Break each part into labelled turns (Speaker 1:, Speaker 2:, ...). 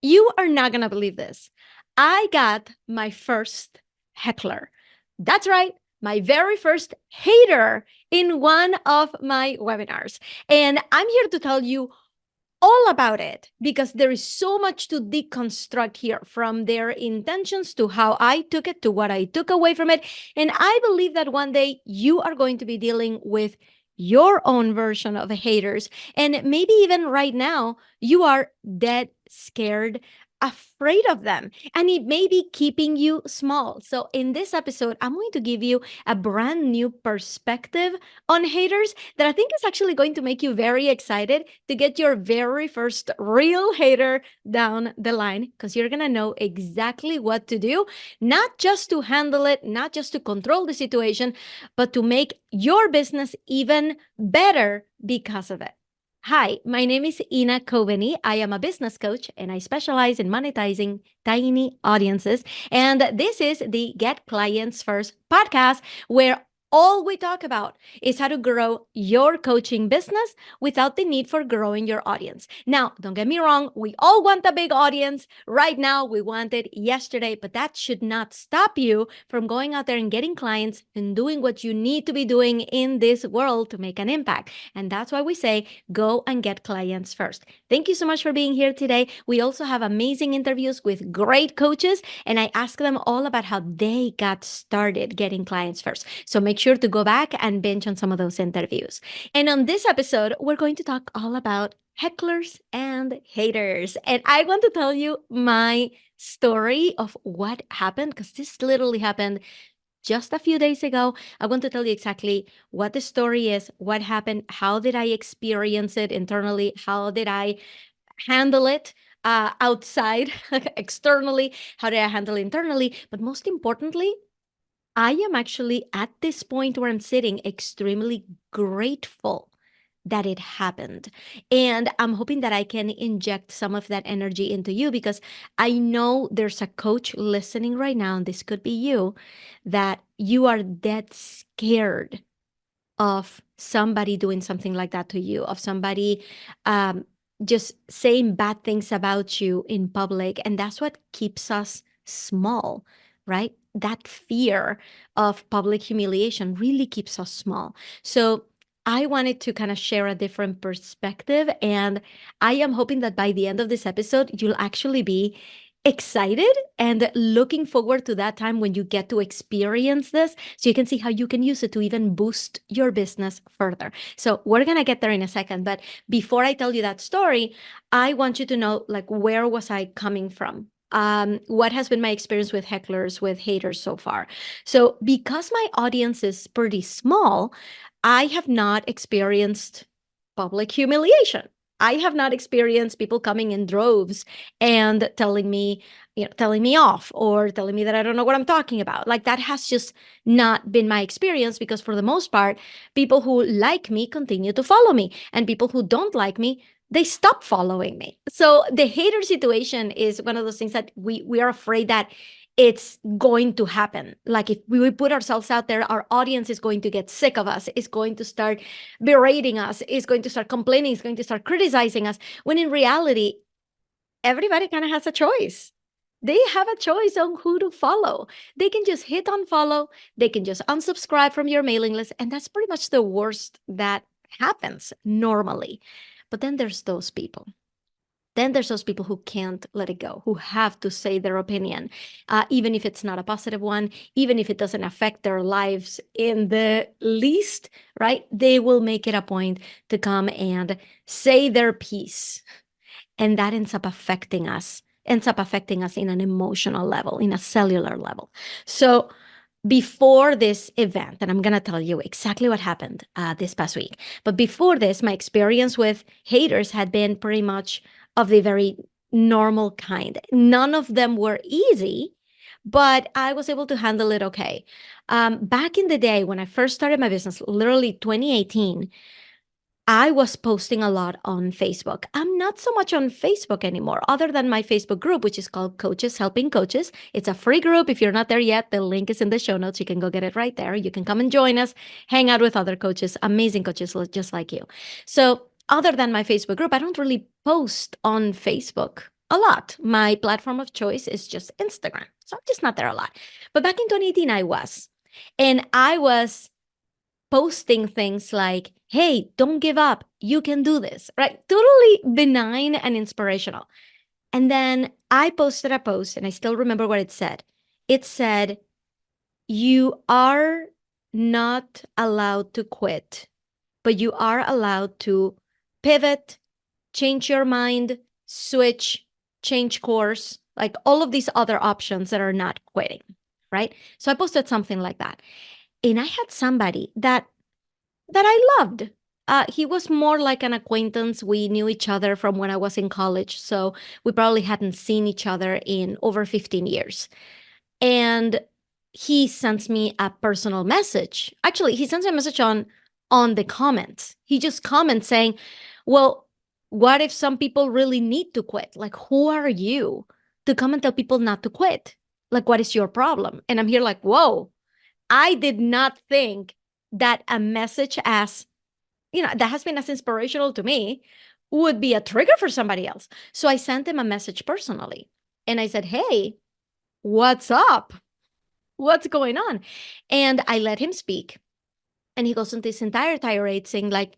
Speaker 1: You are not going to believe this. I got my first heckler. That's right, my very first hater in one of my webinars. And I'm here to tell you all about it because there is so much to deconstruct here, from their intentions to how I took it to what I took away from it. And I believe that one day you are going to be dealing with your own version of haters. And maybe even right now, you are dead scared, afraid of them, and it may be keeping you small. So in this episode, I'm going to give you a brand new perspective on haters that I think is actually going to make you very excited to get your very first real hater down the line, because you're going to know exactly what to do, not just to handle it, not just to control the situation, but to make your business even better because of it. Hi, my name is Ina Coveney. I am a business coach and I specialize in monetizing tiny audiences. And this is the Get Clients First podcast, where all we talk about is how to grow your coaching business without the need for growing your audience. Now, don't get me wrong, we all want a big audience right now. We want it yesterday, but that should not stop you from going out there and getting clients and doing what you need to be doing in this world to make an impact. And that's why we say, go and get clients first. Thank you so much for being here today. We also have amazing interviews with great coaches, and I ask them all about how they got started getting clients first. So make sure to go back and binge on some of those interviews. And on this episode, we're going to talk all about hecklers and haters. And I want to tell you my story of what happened, because this literally happened just a few days ago. I want to tell you exactly what the story is, what happened, how did I experience it internally, how did I handle it outside, externally, how did I handle it internally, but most importantly, I am actually at this point where I'm sitting extremely grateful that it happened. And I'm hoping that I can inject some of that energy into you, because I know there's a coach listening right now, and this could be you, that you are dead scared of somebody doing something like that to you, of somebody just saying bad things about you in public. And that's what keeps us small, right? That fear of public humiliation really keeps us small. So I wanted to kind of share a different perspective. And I am hoping that by the end of this episode, you'll actually be excited and looking forward to that time when you get to experience this, so you can see how you can use it to even boost your business further. So we're going to get there in a second. But before I tell you that story, I want you to know, like, where was I coming from? What has been my experience with hecklers, with haters so far? So because my audience is pretty small, I have not experienced public humiliation. I have not experienced people coming in droves and telling me, telling me off, or telling me that I don't know what I'm talking about. Like, that has just not been my experience, because for the most part, people who like me continue to follow me, and people who don't like me, they stop following me. So the hater situation is one of those things that we are afraid that it's going to happen. Like, if we put ourselves out there, our audience is going to get sick of us, is going to start berating us, is going to start complaining, is going to start criticizing us, when in reality, everybody kind of has a choice. They have a choice on who to follow. They can just hit unfollow, they can just unsubscribe from your mailing list, and that's pretty much the worst that happens normally. But then there's those people. Then there's those people who can't let it go, who have to say their opinion, even if it's not a positive one, even if it doesn't affect their lives in the least, right? They will make it a point to come and say their piece. And that ends up affecting us in an emotional level, in a cellular level. So before this event, and I'm going to tell you exactly what happened this past week, but before this, my experience with haters had been pretty much of the very normal kind. None of them were easy, but I was able to handle it okay. Back in the day when I first started my business, literally 2018, I was posting a lot on Facebook. I'm not so much on Facebook anymore, other than my Facebook group, which is called Coaches Helping Coaches. It's a free group. If you're not there yet, the link is in the show notes. You can go get it right there. You can come and join us, hang out with other coaches, amazing coaches just like you. So other than my Facebook group, I don't really post on Facebook a lot. My platform of choice is just Instagram. So I'm just not there a lot. But back in 2018, I was. And I was posting things like, hey, don't give up. You can do this, right? Totally benign and inspirational. And then I posted a post, and I still remember what it said. It said, you are not allowed to quit, but you are allowed to pivot, change your mind, switch, change course, like all of these other options that are not quitting, right? So I posted something like that. And I had somebody that I loved. He was more like an acquaintance. We knew each other from when I was in college, so we probably hadn't seen each other in over 15 years. And he sends me a personal message. Actually, he sends me a message on the comments. He just comments saying, "Well, what if some people really need to quit? Like, who are you to come and tell people not to quit? Like, what is your problem?" And I'm here like, "Whoa, I did not think that a message as, that has been as inspirational to me would be a trigger for somebody else." So I sent him a message personally and I said, "Hey, what's up? What's going on?" And I let him speak. And he goes on this entire tirade saying, like,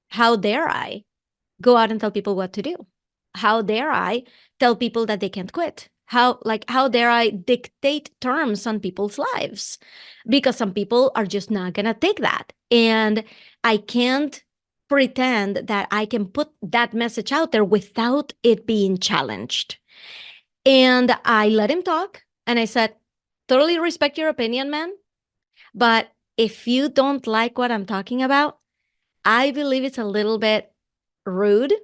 Speaker 1: how dare I go out and tell people what to do? How dare I tell people that they can't quit? How dare I dictate terms on people's lives? Because some people are just not gonna take that. And I can't pretend that I can put that message out there without it being challenged. And I let him talk and I said, totally respect your opinion, man. But if you don't like what I'm talking about, I believe it's a little bit rude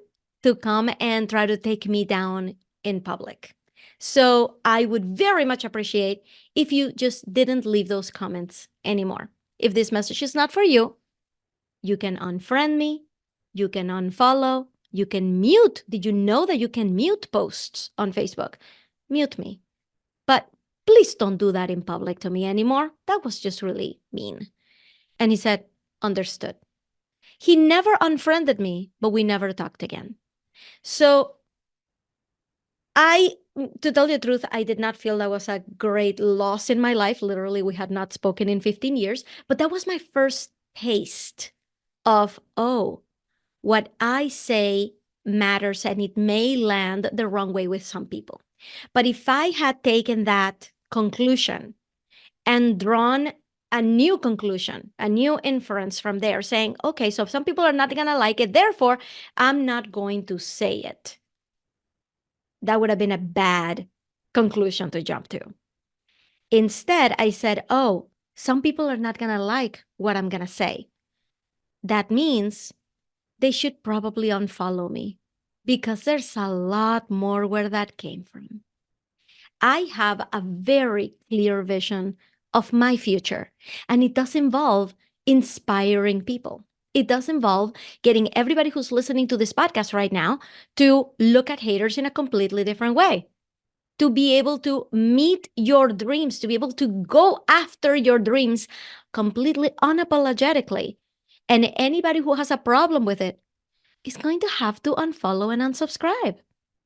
Speaker 1: to come and try to take me down in public. So I would very much appreciate if you just didn't leave those comments anymore. If this message is not for you, you can unfriend me, you can unfollow, you can mute. Did you know that you can mute posts on Facebook? Mute me. But please don't do that in public to me anymore. That was just really mean. And he said, understood. He never unfriended me, but we never talked again. So to tell you the truth, I did not feel that was a great loss in my life. Literally, we had not spoken in 15 years, but that was my first taste of, oh, what I say matters and it may land the wrong way with some people. But if I had taken that conclusion and drawn a new conclusion, a new inference from there, saying, okay, so some people are not going to like it, therefore, I'm not going to say it. That would have been a bad conclusion to jump to. Instead, I said, oh, some people are not going to like what I'm going to say. That means they should probably unfollow me because there's a lot more where that came from. I have a very clear vision of my future, and it does involve inspiring people. It does involve getting everybody who's listening to this podcast right now to look at haters in a completely different way, to be able to meet your dreams, to be able to go after your dreams completely unapologetically. And anybody who has a problem with it is going to have to unfollow and unsubscribe.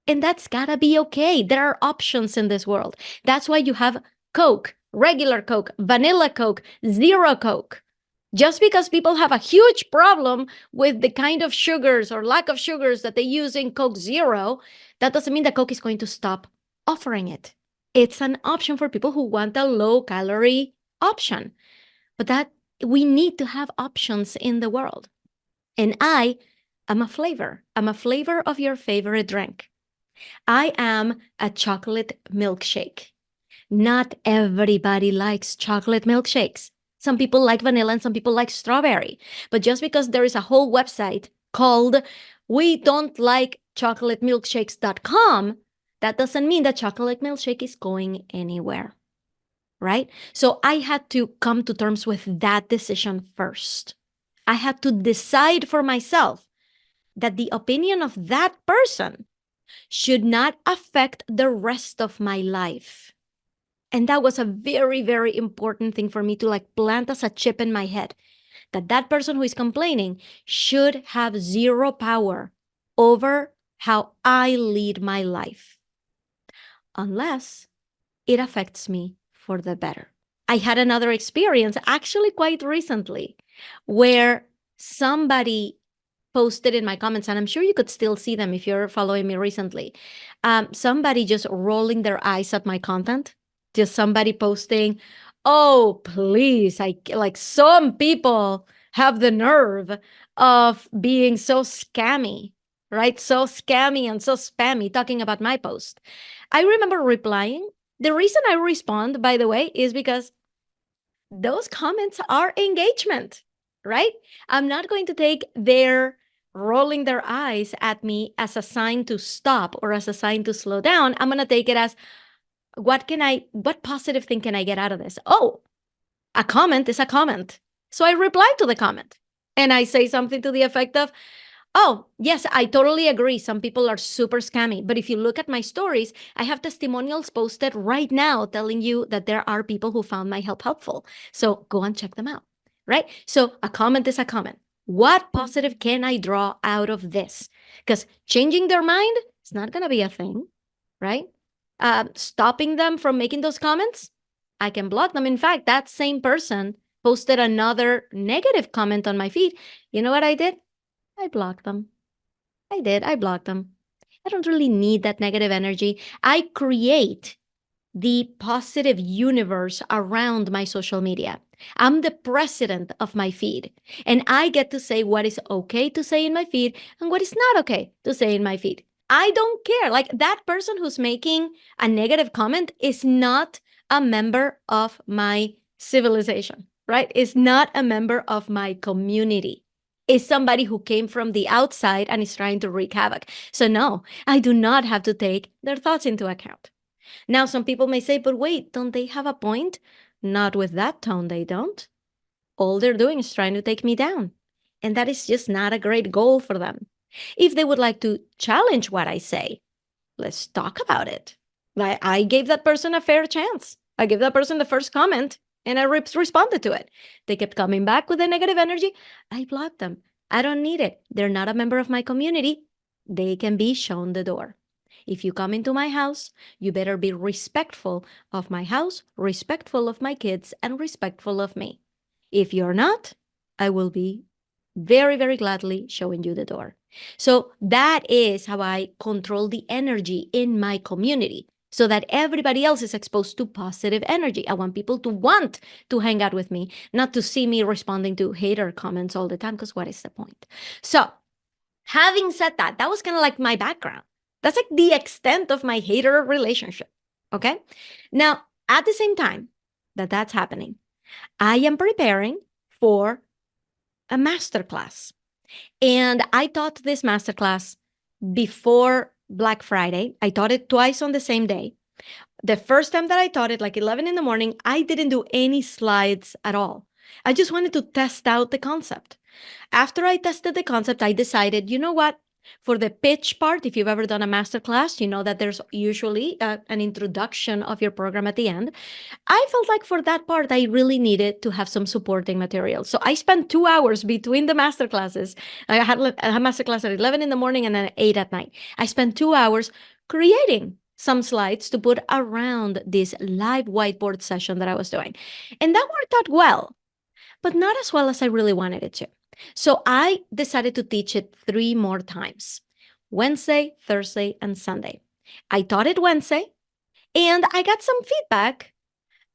Speaker 1: And that's gotta be okay. There are options in this world. That's why you have Coke, regular Coke, vanilla Coke, zero Coke. Just because people have a huge problem with the kind of sugars or lack of sugars that they use in Coke Zero, that doesn't mean that Coke is going to stop offering it. It's an option for people who want a low calorie option. But that we need to have options in the world. And I am a flavor. I'm a flavor of your favorite drink. I am a chocolate milkshake. Not everybody likes chocolate milkshakes. Some people like vanilla and some people like strawberry. But just because there is a whole website called we don't like chocolatemilkshakes.com, that doesn't mean that chocolate milkshake is going anywhere, right? So I had to come to terms with that decision first. I had to decide for myself that the opinion of that person should not affect the rest of my life. And that was a very, very important thing for me to like plant as a chip in my head, that that person who is complaining should have zero power over how I lead my life, unless it affects me for the better. I had another experience actually quite recently where somebody posted in my comments, and I'm sure you could still see them if you're following me recently. Somebody just rolling their eyes at my content, just somebody posting, "Oh, please, I like some people have the nerve of being so scammy, right? So scammy and so spammy talking about my post." I remember replying. The reason I respond, by the way, is because those comments are engagement, right? I'm not going to take their rolling their eyes at me as a sign to stop or as a sign to slow down. I'm going to take it as what positive thing can I get out of this? Oh, a comment is a comment. So I reply to the comment and I say something to the effect of, "Oh, yes, I totally agree. Some people are super scammy. But if you look at my stories, I have testimonials posted right now telling you that there are people who found my help helpful. So go and check them out." Right? So a comment is a comment. What positive can I draw out of this? Because changing their mind is not going to be a thing, right? Stopping them from making those comments, I can block them. In fact, that same person posted another negative comment on my feed. You know what I did? I blocked them. I did. I blocked them. I don't really need that negative energy. I create the positive universe around my social media. I'm the president of my feed, and I get to say what is okay to say in my feed and what is not okay to say in my feed. I don't care. Like that person who's making a negative comment is not a member of my civilization, right? Is not a member of my community. Is somebody who came from the outside and is trying to wreak havoc. So, no, I do not have to take their thoughts into account. Now, some people may say, "But wait, don't they have a point?" Not with that tone, they don't. All they're doing is trying to take me down. And that is just not a great goal for them. If they would like to challenge what I say, let's talk about it. Like, I gave that person a fair chance. I gave that person the first comment and I responded to it. They kept coming back with the negative energy. I blocked them. I don't need it. They're not a member of my community. They can be shown the door. If you come into my house, you better be respectful of my house, respectful of my kids, and respectful of me. If you're not, I will be very, very gladly showing you the door. So that is how I control the energy in my community so that everybody else is exposed to positive energy. I want people to want to hang out with me, not to see me responding to hater comments all the time, because what is the point? So having said that, that was kind of like my background. That's like the extent of my hater relationship. Okay. Now, at the same time that that's happening, I am preparing for a masterclass. And I taught this masterclass before Black Friday. I taught it twice on the same day. The first time that I taught it, like 11 in the morning, I didn't do any slides at all. I just wanted to test out the concept. After I tested the concept, I decided, you know what? For the pitch part, if you've ever done a masterclass, you know that there's usually an introduction of your program at the end. I felt like for that part, I really needed to have some supporting material. So I spent 2 hours between the masterclasses. I had a masterclass at 11 in the morning and then at 8 at night. I spent 2 hours creating some slides to put around this live whiteboard session that I was doing. And that worked out well, but not as well as I really wanted it to. So I decided to teach it 3 more times: Wednesday, Thursday, and Sunday. I taught it Wednesday and I got some feedback.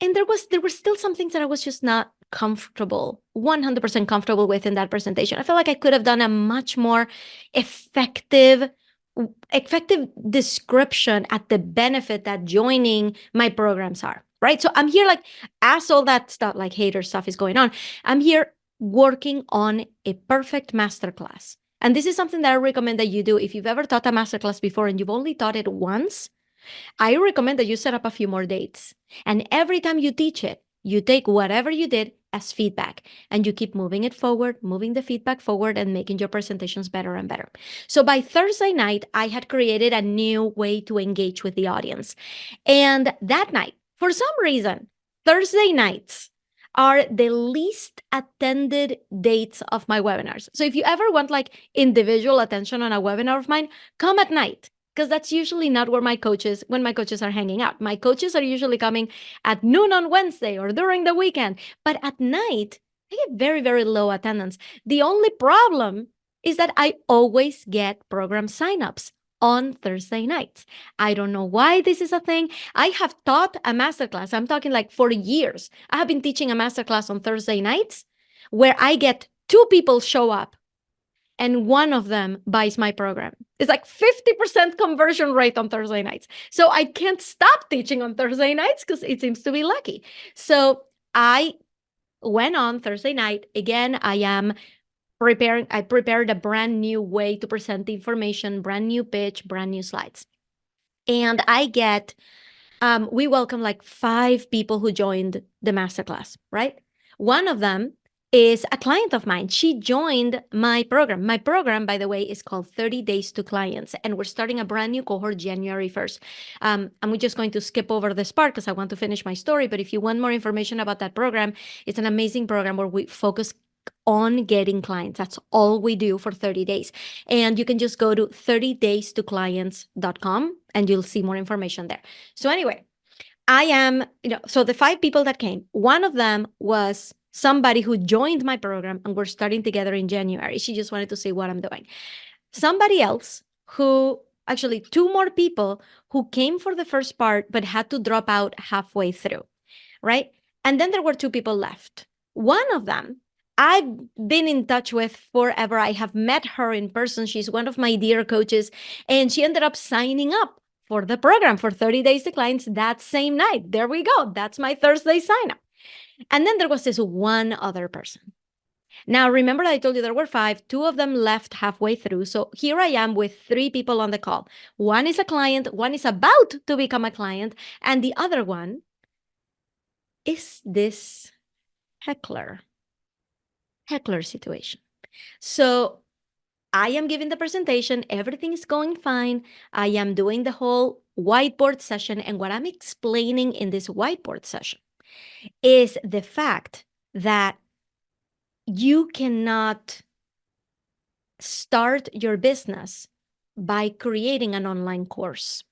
Speaker 1: And there were still some things that I was just not comfortable, 100% comfortable with in that presentation. I feel like I could have done a much more effective description at the benefit that joining my programs are, right? So I'm here like, as all that stuff, like hater stuff is going on, I'm here working on a perfect masterclass. And this is something that I recommend that you do. If you've ever taught a masterclass before and you've only taught it once, I recommend that you set up a few more dates. And every time you teach it, you take whatever you did as feedback and you keep moving it forward, moving the feedback forward and making your presentations better and better. So by Thursday night, I had created a new way to engage with the audience. And that night, for some reason, Thursday nights, are the least attended dates of my webinars. So if you ever want like individual attention on a webinar of mine, come at night, because that's usually not where when my coaches are hanging out. My coaches are usually coming at noon on Wednesday or during the weekend. But at night, I get very, very low attendance. The only problem is that I always get program signups on Thursday nights. I don't know why this is a thing. I have taught a masterclass. I'm talking like for years. I have been teaching a masterclass on Thursday nights where I get 2 people show up and one of them buys my program. It's like 50% conversion rate on Thursday nights. So I can't stop teaching on Thursday nights because it seems to be lucky. So I went on Thursday night. Again, I prepared a brand new way to present the information, brand new pitch, brand new slides. And we welcome like 5 people who joined the masterclass, right? One of them is a client of mine. She joined my program. My program, by the way, is called 30 Days to Clients, and we're starting a brand new cohort January 1st. And we're just going to skip over this part because I want to finish my story. But if you want more information about that program, it's an amazing program where we focus on getting clients. That's all we do for 30 days. And you can just go to 30daystoclients.com and you'll see more information there. So anyway, so the 5 people that came, one of them was somebody who joined my program and we're starting together in January. She just wanted to see what I'm doing. Somebody else actually 2 more people who came for the first part, but had to drop out halfway through, right? And then there were 2 people left. One of them I've been in touch with forever. I have met her in person. She's one of my dear coaches, and she ended up signing up for the program for 30 Days to Clients that same night. There we go. That's my Thursday sign up. And then there was this one other person. Now, remember I told you there were 5, 2 of them left halfway through. So here I am with 3 people on the call. One is a client, one is about to become a client, and the other one is this heckler situation. So I am giving the presentation. Everything is going fine. I am doing the whole whiteboard session. And what I'm explaining in this whiteboard session is the fact that you cannot start your business by creating an online course.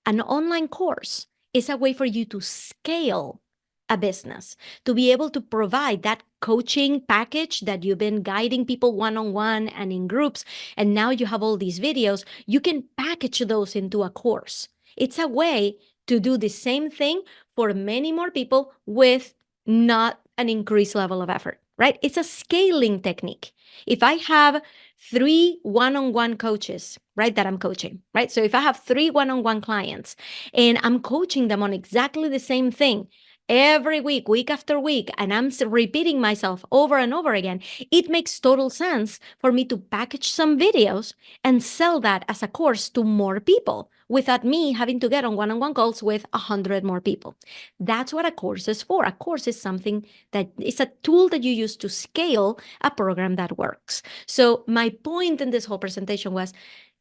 Speaker 1: An online course is a way for you to scale a business, to be able to provide that coaching package that you've been guiding people one-on-one and in groups, and now you have all these videos. You can package those into a course. It's a way to do the same thing for many more people with not an increased level of effort, right? It's a scaling technique. If I have 3 one-on-one coaches, right, that I'm coaching, right? So if I have 3 one-on-one clients and I'm coaching them on exactly the same thing every week, week after week, and I'm repeating myself over and over again, it makes total sense for me to package some videos and sell that as a course to more people without me having to get on one-on-one calls with 100 more people. That's what a course is for. A course is something that is a tool that you use to scale a program that works. So my point in this whole presentation was,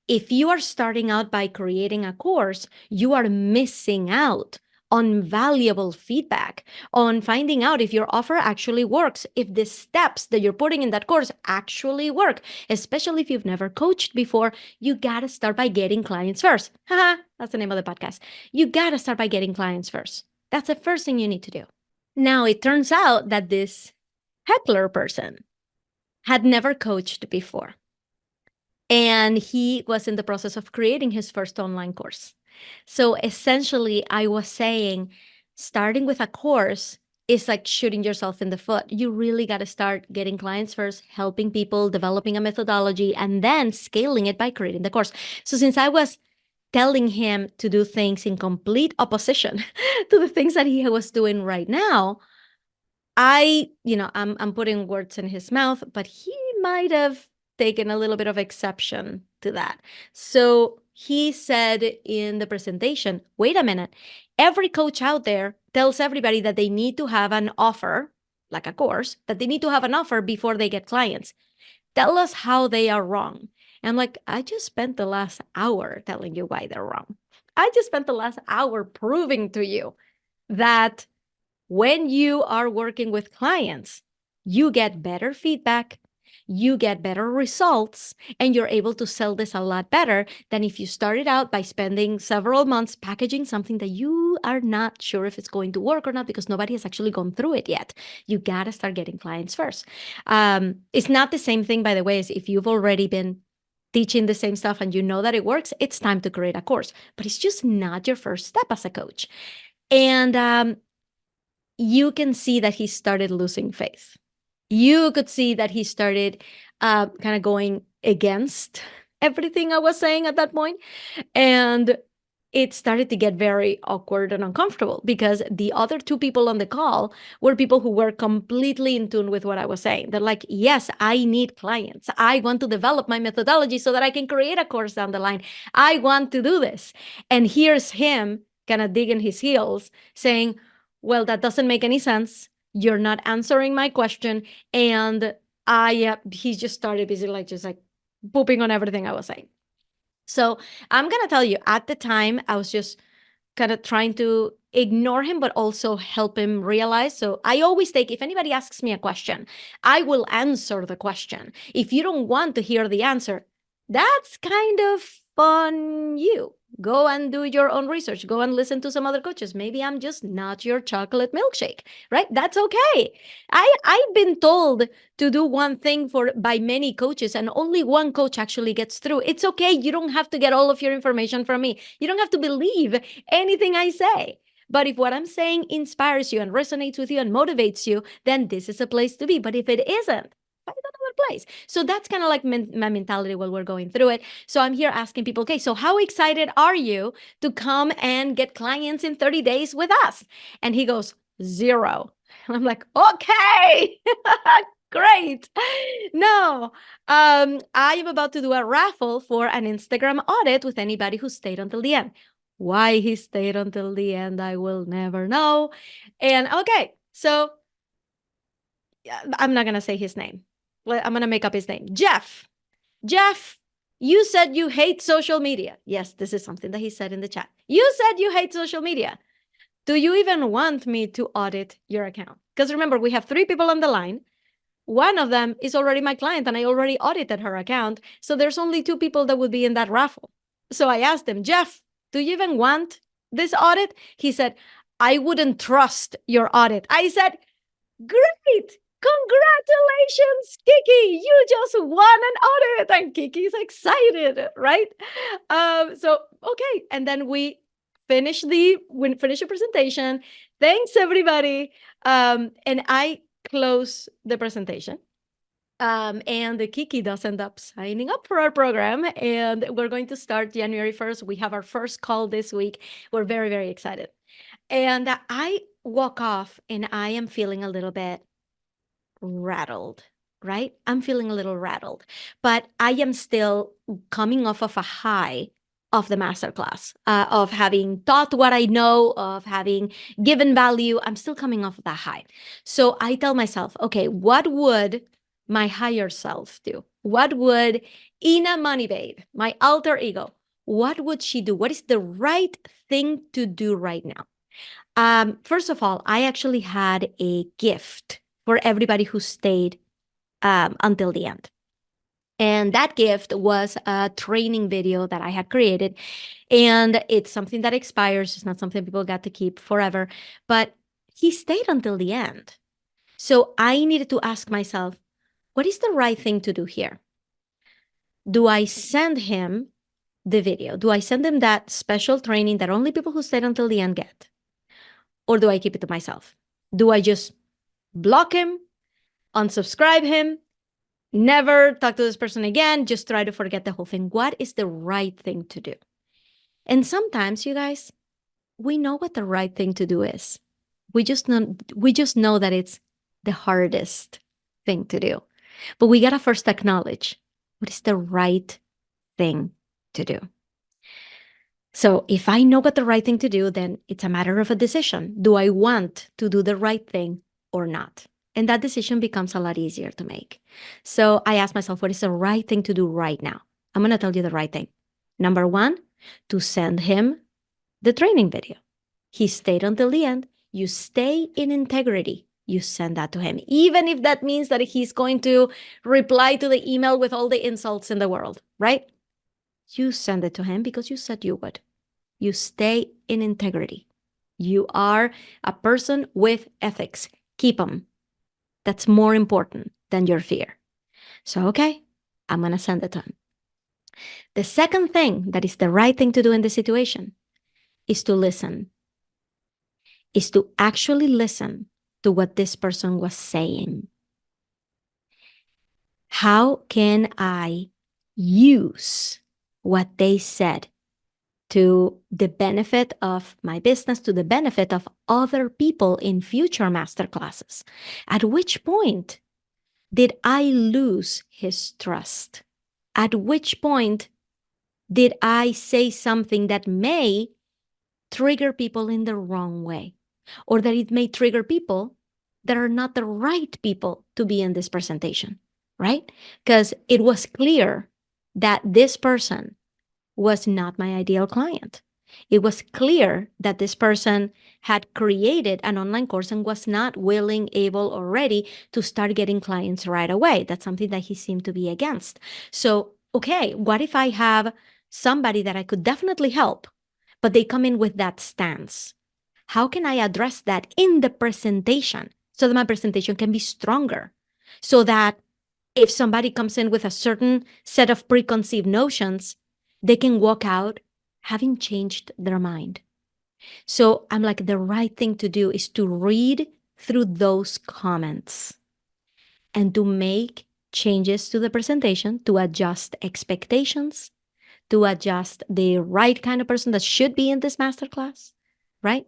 Speaker 1: if you are starting out by creating a course, you are missing out on valuable feedback, on finding out if your offer actually works, if the steps that you're putting in that course actually work. Especially if you've never coached before, you got to start by getting clients first. Haha, that's the name of the podcast. You got to start by getting clients first. That's the first thing you need to do. Now, it turns out that this heckler person had never coached before. And he was in the process of creating his first online course. So essentially, I was saying, starting with a course is like shooting yourself in the foot. You really got to start getting clients first, helping people, developing a methodology, and then scaling it by creating the course. So since I was telling him to do things in complete opposition to the things that he was doing right now, I'm putting words in his mouth, but he might have taken a little bit of exception to that. So he said in the presentation, wait a minute, every coach out there tells everybody that they need to have an offer, like a course, that they need to have an offer before they get clients. Tell us how they are wrong. And I'm like, I just spent the last hour telling you why they're wrong. I just spent the last hour proving to you that when you are working with clients, you get better feedback, you get better results, and you're able to sell this a lot better than if you started out by spending several months packaging something that you are not sure if it's going to work or not because nobody has actually gone through it yet. You got to start getting clients first. It's not the same thing, by the way, as if you've already been teaching the same stuff and you know that it works, it's time to create a course, but it's just not your first step as a coach. And you can see that he started losing faith. You could see that he started kind of going against everything I was saying at that point. And it started to get very awkward and uncomfortable because the other two people on the call were people who were completely in tune with what I was saying. They're like, yes, I need clients. I want to develop my methodology so that I can create a course down the line. I want to do this. And here's him kind of digging his heels saying, well, that doesn't make any sense. You're not answering my question. And he just started basically just like pooping on everything I was saying. So I'm going to tell you, at the time, I was just kind of trying to ignore him, but also help him realize. So I always take, if anybody asks me a question, I will answer the question. If you don't want to hear the answer, that's kind of on you. Go and do your own research. Go and listen to some other coaches. Maybe I'm just not your chocolate milkshake, right? That's okay. I've been told to do one thing by many coaches, and only one coach actually gets through. It's okay. You don't have to get all of your information from me. You don't have to believe anything I say. But if what I'm saying inspires you and resonates with you and motivates you, then this is a place to be. But if it isn't, find another place. So that's kind of like my mentality while we're going through it. So I'm here asking people, okay, so how excited are you to come and get clients in 30 days with us? And he goes, 0. And I'm like, okay, great. No, I am about to do a raffle for an Instagram audit with anybody who stayed until the end. Why he stayed until the end, I will never know. And okay, so I'm not going to say his name. I'm going to make up his name. Jeff, you said you hate social media. Yes, this is something that he said in the chat. You said you hate social media. Do you even want me to audit your account? Because remember, we have 3 people on the line. One of them is already my client and I already audited her account. So there's only 2 people that would be in that raffle. So I asked him, Jeff, do you even want this audit? He said, I wouldn't trust your audit. I said, great. Congratulations, Kiki. You just won an audit. And Kiki's excited, right? So, okay. And then we finish the presentation. Thanks, everybody. And I close the presentation. And the Kiki does end up signing up for our program. And we're going to start January 1st. We have our first call this week. We're very, very excited. And I walk off and I am feeling a little bit rattled, right? I'm feeling a little rattled, but I am still coming off of a high of the masterclass, of having taught what I know, of having given value. I'm still coming off of that high. So I tell myself, okay, what would my higher self do? What would Ina Money Babe, my alter ego, what would she do? What is the right thing to do right now? First of all, I actually had a gift for everybody who stayed until the end. And that gift was a training video that I had created. And it's something that expires. It's not something people got to keep forever. But he stayed until the end. So I needed to ask myself, what is the right thing to do here? Do I send him the video? Do I send him that special training that only people who stayed until the end get? Or do I keep it to myself? Do I just block him, unsubscribe him, never talk to this person again, just try to forget the whole thing? What is the right thing to do? And sometimes, you guys, we know what the right thing to do is. We just know that it's the hardest thing to do. But we gotta first acknowledge what is the right thing to do. So if I know what the right thing to do, then it's a matter of a decision. Do I want to do the right thing or not? And that decision becomes a lot easier to make. So I ask myself, what is the right thing to do right now? I'm going to tell you the right thing. Number 1, to send him the training video. He stayed until the end. you stay in integrity. You send that to him, even if that means that he's going to reply to the email with all the insults in the world, right? You send it to him because you said you would. You stay in integrity. You are a person with ethics. Keep them. That's more important than your fear. So, okay, I'm going to send it to him. The second thing that is the right thing to do in this situation is to listen, is to actually listen to what this person was saying. How can I use what they said to the benefit of my business, to the benefit of other people in future masterclasses? At which point did I lose his trust? At which point did I say something that may trigger people in the wrong way, or that it may trigger people that are not the right people to be in this presentation, right? Because it was clear that this person was not my ideal client. It was clear that this person had created an online course and was not willing, able, or ready to start getting clients right away. That's something that he seemed to be against. So, okay, what if I have somebody that I could definitely help, but they come in with that stance? How can I address that in the presentation so that my presentation can be stronger? So that if somebody comes in with a certain set of preconceived notions, they can walk out having changed their mind. So I'm like, the right thing to do is to read through those comments and to make changes to the presentation, to adjust expectations, to adjust the right kind of person that should be in this masterclass, right?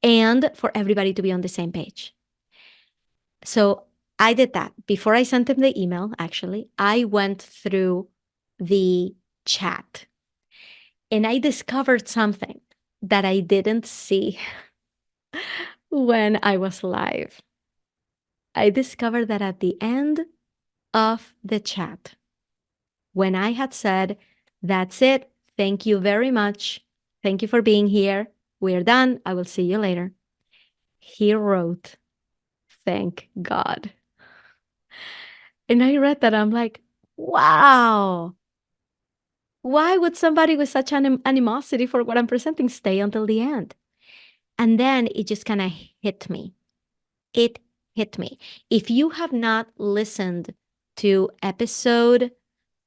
Speaker 1: And for everybody to be on the same page. So I did that. Before I sent him the email, actually, I went through the chat and I discovered something that I didn't see when I was live. I discovered that at the end of the chat, when I had said, "That's it, thank you very much, thank you for being here, we're done, I will see you later," he wrote, "Thank God." And I read that, I'm like, wow. Why would somebody with such animosity for what I'm presenting stay until the end? And then it just kind of hit me. It hit me. If you have not listened to episode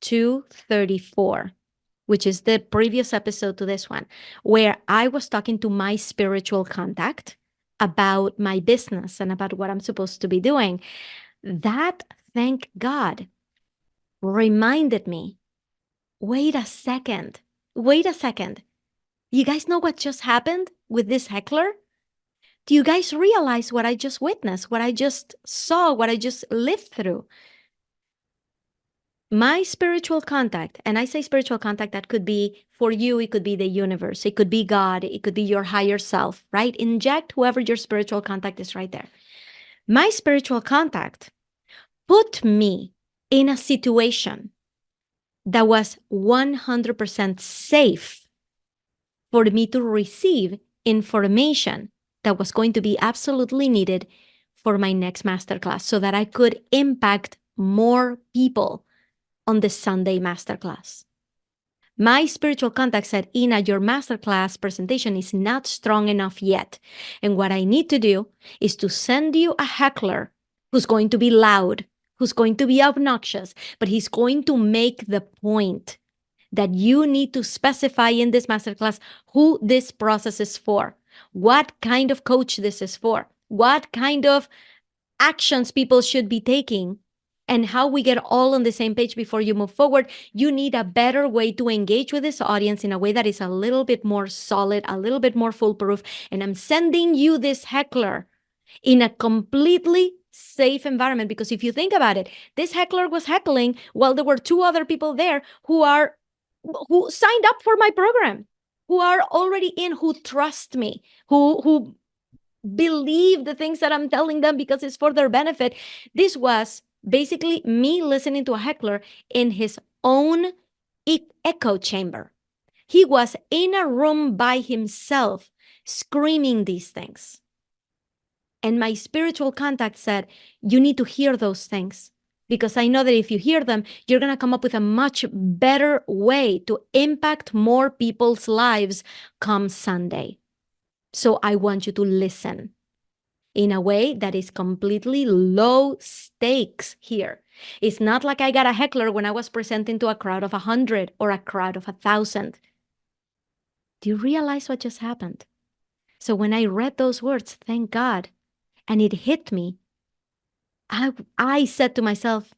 Speaker 1: 234, which is the previous episode to this one, where I was talking to my spiritual contact about my business and about what I'm supposed to be doing, that, thank God, reminded me, wait a second. You guys know what just happened with this heckler? Do you guys realize what I just witnessed, what I just saw, what I just lived through? My spiritual contact, and I say spiritual contact, that could be for you, it could be the universe, it could be God, it could be your higher self, right? Inject whoever your spiritual contact is right there. My spiritual contact put me in a situation that was 100% safe for me to receive information that was going to be absolutely needed for my next masterclass so that I could impact more people on the Sunday masterclass. My spiritual contact said, "Ina, your masterclass presentation is not strong enough yet. And what I need to do is to send you a heckler who's going to be loud, who's going to be obnoxious, but he's going to make the point that you need to specify in this masterclass who this process is for, what kind of coach this is for, what kind of actions people should be taking, and how we get all on the same page before you move forward. You need a better way to engage with this audience in a way that is a little bit more solid, a little bit more foolproof. And I'm sending you this heckler in a completely safe environment, because if you think about it, this heckler was heckling while there were two other people there who signed up for my program, who are already in, who trust me, who believe the things that I'm telling them because it's for their benefit. This was basically me listening to a heckler in his own echo chamber. He was in a room by himself screaming these things. And my spiritual contact said, you need to hear those things, because I know that if you hear them, you're going to come up with a much better way to impact more people's lives come Sunday. So I want you to listen in a way that is completely low stakes here. It's not like I got a heckler when I was presenting to a crowd of 100 or a crowd of 1,000. Do you realize what just happened? So when I read those words, thank God, and it hit me, I said to myself,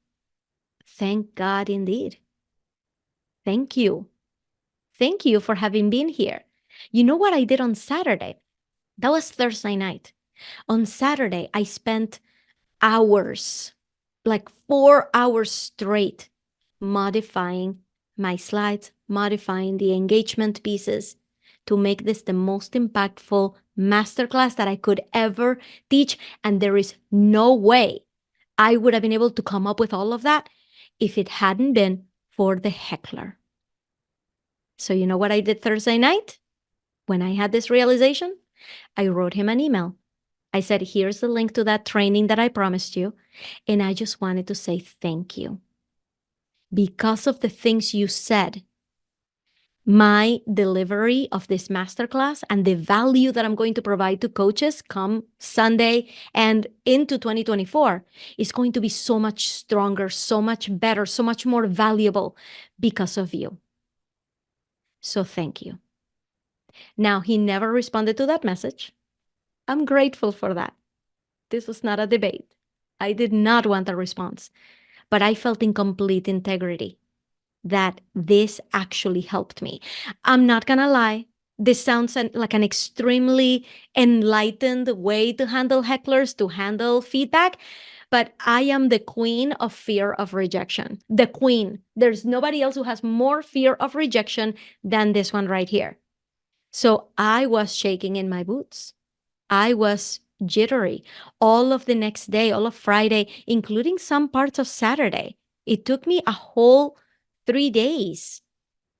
Speaker 1: thank God indeed. Thank you. Thank you for having been here. You know what I did on Saturday? That was Thursday night. On Saturday, I spent hours, like 4 hours straight, modifying my slides, modifying the engagement pieces to make this the most impactful masterclass that I could ever teach. And there is no way I would have been able to come up with all of that if it hadn't been for the heckler. So you know what I did Thursday night? When I had this realization, I wrote him an email. I said, here's the link to that training that I promised you. And I just wanted to say thank you. Because of the things you said, my delivery of this masterclass and the value that I'm going to provide to coaches come Sunday and into 2024 is going to be so much stronger, so much better, so much more valuable because of you. So thank you. Now, he never responded to that message. I'm grateful for that. This was not a debate. I did not want a response, but I felt in complete integrity that this actually helped me. I'm not gonna lie. This sounds like an extremely enlightened way to handle hecklers, to handle feedback, but I am the queen of fear of rejection. The queen. There's nobody else who has more fear of rejection than this one right here. So I was shaking in my boots. I was jittery all of the next day, all of Friday, including some parts of Saturday. It took me a whole 3 days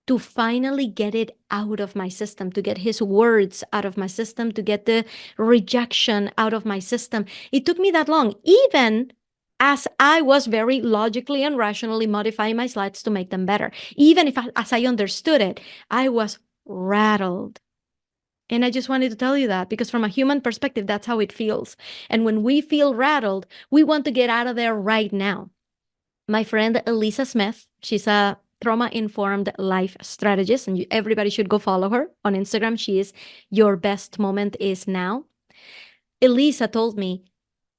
Speaker 1: to finally get it out of my system, to get his words out of my system, to get the rejection out of my system. It took me that long, even as I was very logically and rationally modifying my slides to make them better. Even as I understood it, I was rattled. And I just wanted to tell you that because from a human perspective, that's how it feels. And when we feel rattled, we want to get out of there right now. My friend Elisa Smith, she's a trauma-informed life strategist, and everybody should go follow her on Instagram. She is Your Best Moment Is Now. Elisa told me,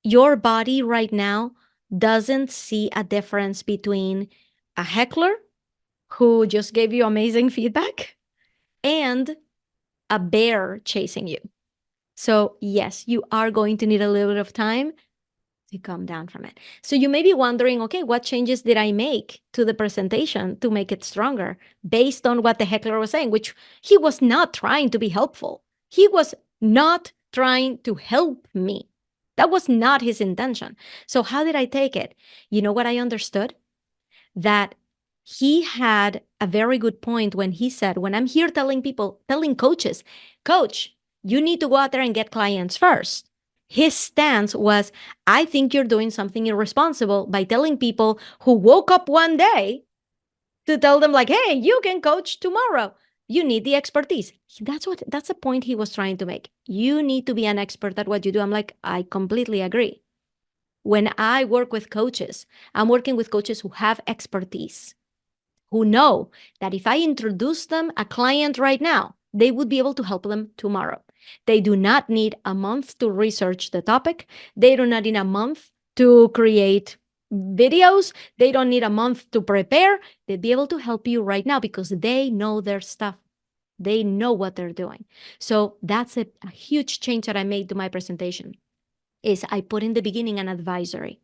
Speaker 1: your body right now doesn't see a difference between a heckler who just gave you amazing feedback and a bear chasing you. So yes, you are going to need a little bit of time to come down from it. So you may be wondering, okay, what changes did I make to the presentation to make it stronger based on what the heckler was saying, which he was not trying to be helpful. He was not trying to help me. That was not his intention. So how did I take it? You know what I understood? That he had a very good point when he said, when I'm here telling coaches, coach, you need to go out there and get clients first. His stance was, I think you're doing something irresponsible by telling people who woke up one day to tell them like, hey, you can coach tomorrow. You need the expertise. That's the point he was trying to make. You need to be an expert at what you do. I'm like, I completely agree. When I work with coaches, I'm working with coaches who have expertise, who know that if I introduce them a client right now, they would be able to help them tomorrow. They do not need a month to research the topic. They do not need a month to create videos. They don't need a month to prepare. They'd be able to help you right now because they know their stuff. They know what they're doing. So that's a huge change that I made to my presentation. Is I put in the beginning an advisory.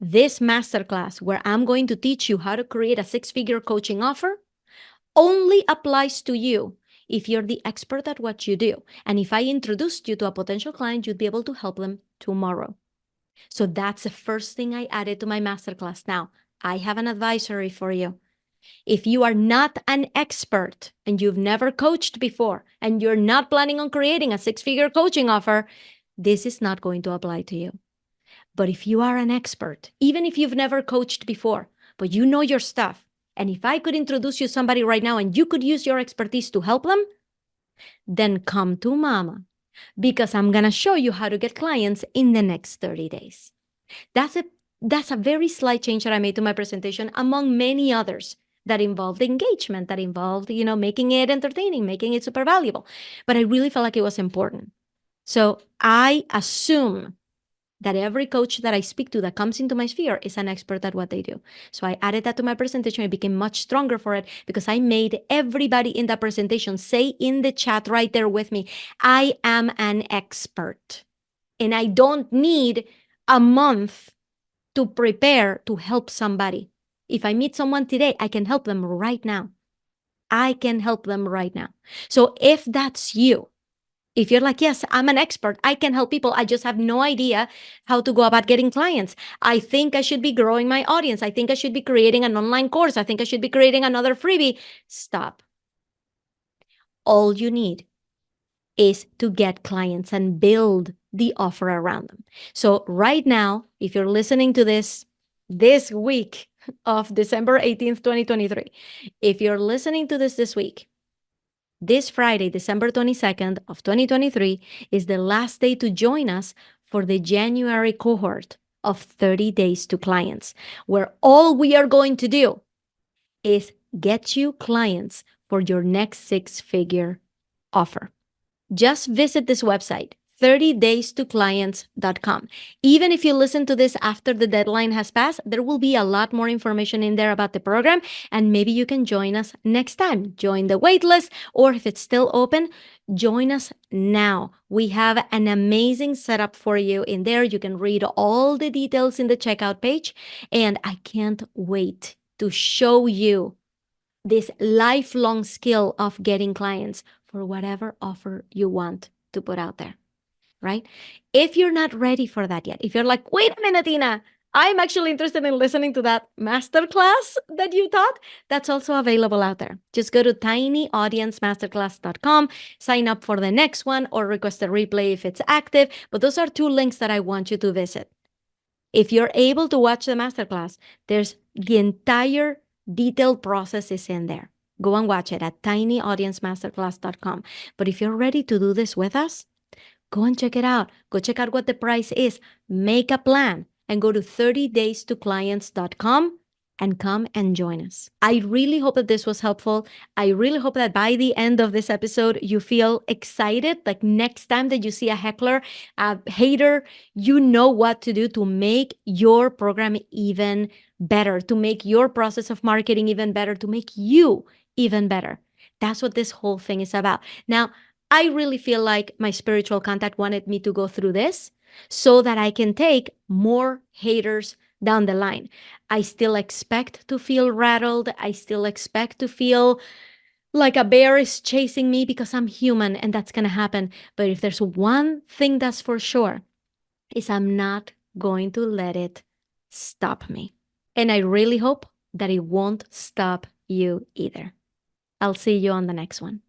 Speaker 1: This masterclass where I'm going to teach you how to create a 6-figure coaching offer only applies to you if you're the expert at what you do. And if I introduced you to a potential client, you'd be able to help them tomorrow. So that's the first thing I added to my masterclass. Now, I have an advisory for you. If you are not an expert and you've never coached before and you're not planning on creating a 6-figure coaching offer, this is not going to apply to you. But if you are an expert, even if you've never coached before, but you know your stuff, and if I could introduce you to somebody right now and you could use your expertise to help them, then come to Mama, because I'm going to show you how to get clients in the next 30 days. That's a very slight change that I made to my presentation, among many others that involved engagement, that involved, making it entertaining, making it super valuable. But I really felt like it was important. So I assume that every coach that I speak to that comes into my sphere is an expert at what they do. So I added that to my presentation. I became much stronger for it because I made everybody in that presentation say in the chat right there with me, I am an expert. And I don't need a month to prepare to help somebody. If I meet someone today, I can help them right now. I can help them right now. So if that's you, if you're like, yes, I'm an expert, I can help people, I just have no idea how to go about getting clients. I think I should be growing my audience. I think I should be creating an online course. I think I should be creating another freebie. Stop. All you need is to get clients and build the offer around them. So right now, if you're listening to this week of December 18th, 2023, if you're listening to this week, this Friday, December 22nd of 2023, is the last day to join us for the January cohort of 30 Days to Clients, where all we are going to do is get you clients for your next six-figure offer. Just visit this website, 30daystoclients.com. Even if you listen to this after the deadline has passed, there will be a lot more information in there about the program, and maybe you can join us next time. Join the waitlist, or if it's still open, join us now. We have an amazing setup for you in there. You can read all the details in the checkout page, and I can't wait to show you this lifelong skill of getting clients for whatever offer you want to put out there, right? If you're not ready for that yet, if you're like, wait a minute, Tina, I'm actually interested in listening to that masterclass that you taught, that's also available out there. Just go to tinyaudience.masterclass.com, sign up for the next one, or request a replay if it's active. But those are two links that I want you to visit. If you're able to watch the masterclass, there's the entire detailed process is in there. Go and watch it at tinyaudience.masterclass.com. But if you're ready to do this with us, go and check it out. Go check out what the price is. Make a plan and go to 30daystoclients.com and come and join us. I really hope that this was helpful. I really hope that by the end of this episode, you feel excited. Like next time that you see a heckler, a hater, you know what to do to make your program even better, to make your process of marketing even better, to make you even better. That's what this whole thing is about. Now, I really feel like my spiritual contact wanted me to go through this so that I can take more haters down the line. I still expect to feel rattled. I still expect to feel like a bear is chasing me because I'm human, and that's going to happen. But if there's one thing that's for sure, is I'm not going to let it stop me. And I really hope that it won't stop you either. I'll see you on the next one.